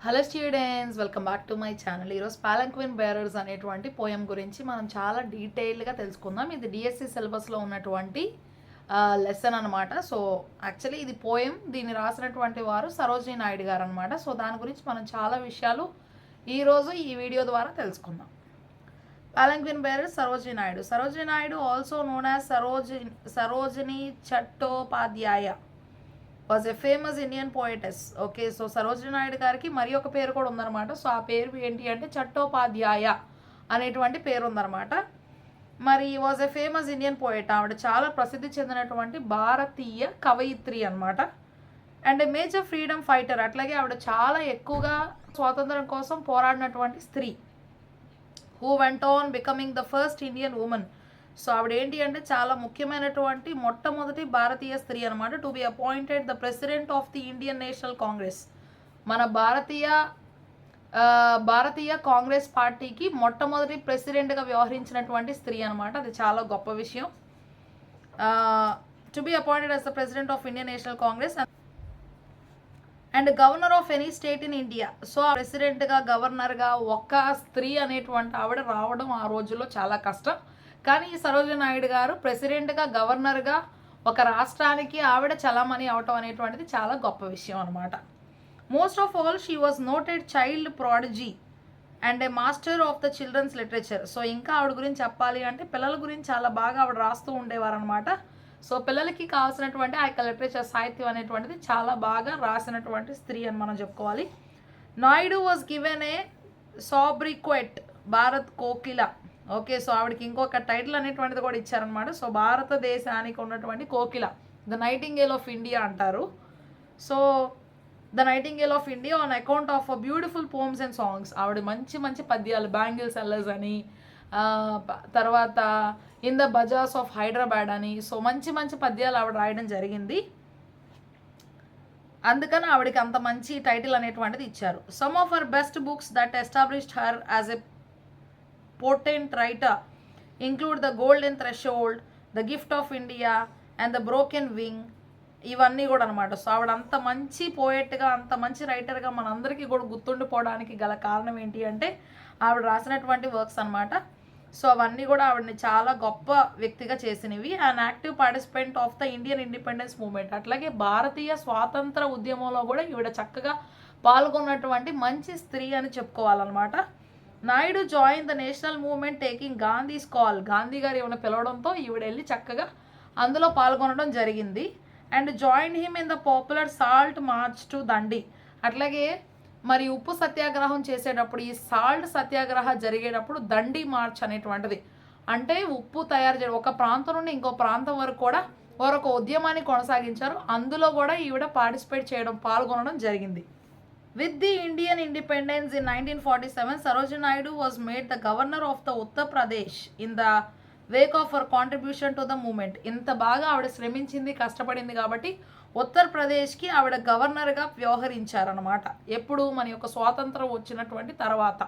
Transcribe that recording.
Hello students, welcome back to my channel. ఈరోజు పాలంక్విన్ bearers అనేటువంటి poem గురించి మనం చాలా డీటెయిల్గా తెలుసుకుందాం. ఇది డిఎస్సి సిలబస్లో ఉన్నటువంటి లెసన్ అనమాట. సో యాక్చువల్లీ ఇది పోయం, దీన్ని రాసినటువంటి వారు సరోజినీ నాయుడు గారు అనమాట. సో దాని గురించి మనం చాలా విషయాలు ఈరోజు ఈ వీడియో ద్వారా తెలుసుకుందాం. Palanquin bearer Sarojini Naidu also known as Sarojini Chattopadhyay was a famous Indian poetess. Okay, so Sarojini Naidu గారికి మరి ఒక పేరు కూడా ఉందన్నమాట. సో ఆ పేరు ఏంటి అంటే చట్టోపాధ్యాయ అనేటువంటి పేరు ఉందన్నమాట. మరి was a famous Indian poet, ఆవిడ చాలా ప్రసిద్ధి చెందినటువంటి భారతీయ కవయిత్రి అనమాట. అండ్ మేజర్ ఫ్రీడమ్ ఫైటర్, అట్లాగే ఆవిడ చాలా ఎక్కువగా స్వాతంత్రం కోసం పోరాడినటువంటి స్త్రీ. Who went on becoming the first Indian women. So ఆవిడ ఏంటి అంటే చాలా ముఖ్యమైనటువంటి మొట్టమొదటి భారతీయ స్త్రీ అనమాట. To be appointed the president of the Indian national Congress. మన భారతీయ కాంగ్రెస్ పార్టీకి మొట్టమొదటి ప్రెసిడెంట్గా వ్యవహరించినటువంటి స్త్రీ అనమాట. అది చాలా గొప్ప విషయం. To be appointed as the president of Indian national Congress and governor of any state in India. So ప్రెసిడెంట్గా, గవర్నర్గా ఒక్క స్త్రీ అనేటువంటి ఆవిడ రావడం ఆ రోజుల్లో చాలా కష్టం. కానీ సరోజినీ నాయుడు గారు ప్రెసిడెంట్గా, గవర్నర్గా ఒక రాష్ట్రానికి ఆవిడ చలామణి అవటం అనేటువంటిది చాలా గొప్ప విషయం అనమాట. Most of all she was noted child prodigy and a master of the children's literature. So ఇంకా ఆవిడ గురించి చెప్పాలి అంటే పిల్లల గురించి చాలా బాగా ఆవిడ రాస్తూ ఉండేవారు అనమాట. సో పిల్లలకి కావాల్సినటువంటి ఆ యొక్క లిటరేచర్, సాహిత్యం అనేటువంటిది చాలా బాగా రాసినటువంటి స్త్రీ అని మనం చెప్పుకోవాలి. Naidu was given a sobriquet Bharat Kokila. Okay, so ఆవిడకి ఇంకొక టైటిల్ అనేటువంటిది కూడా ఇచ్చారనమాట. సో భారతదేశానికి ఉన్నటువంటి కోకిల, ద నైటింగేల్ ఆఫ్ ఇండియా అంటారు. So the nightingale of India on account of beautiful pomps and songs. ఆవిడ మంచి మంచి పద్యాలు, బ్యాంగిల్ సెల్లర్స్ అని, తర్వాత in the bazaars of Hyderabad అని, సో మంచి మంచి పద్యాలు ఆవిడ రాయడం జరిగింది. అందుకని ఆవిడకి అంత మంచి టైటిల్ అనేటువంటిది ఇచ్చారు. Some of her best books that established her as a potent writer include the golden threshold, the gift of India and the broken wing. ఇవన్నీ కూడా అనమాట. సో ఆవిడ అంత మంచి పోయెట్గా, అంత మంచి రైటర్గా మనందరికీ కూడా గుర్తుండిపోవడానికి గల కారణం ఏంటి అంటే ఆవిడ రాసినటువంటి వర్క్స్ అనమాట. సో అవన్నీ కూడా ఆవిడని చాలా గొప్ప వ్యక్తిగా చేసినవి. And active participant of the Indian independence movement, అట్లాగే భారతీయ స్వాతంత్ర ఉద్యమంలో కూడా ఈవిడ చక్కగా పాల్గొన్నటువంటి మంచి స్త్రీ అని చెప్పుకోవాలన్నమాట. Naidu join the national movement taking Gandhi's call. Gandhi గారు ఏమైనా పిలవడంతో ఈవిడ వెళ్ళి చక్కగా అందులో పాల్గొనడం జరిగింది. And join him in the popular salt march to Dandi. అట్లాగే మరి ఉప్పు సత్యాగ్రహం చేసేటప్పుడు, ఈ సాల్ట్ సత్యాగ్రహ జరిగేటప్పుడు దండి మార్చ్ అనేటువంటిది, అంటే ఉప్పు తయారు చేయడం, ఒక ప్రాంతం నుండి ఇంకో ప్రాంతం వరకు కూడా వారు ఒక ఉద్యమాన్ని కొనసాగించారు. అందులో కూడా ఈవిడ పార్టిసిపేట్ చేయడం, పాల్గొనడం జరిగింది. With the Indian independence in 1947, Sarojini Naidu was made the governor of the Uttar Pradesh in the wake of her contribution to the movement. ఇంత బాగా ఆవిడ శ్రమించింది, కష్టపడింది కాబట్టి ఉత్తరప్రదేశ్కి ఆవిడ గవర్నర్గా వ్యవహరించారనమాట. ఎప్పుడు మన యొక్క స్వాతంత్రం వచ్చినటువంటి తర్వాత.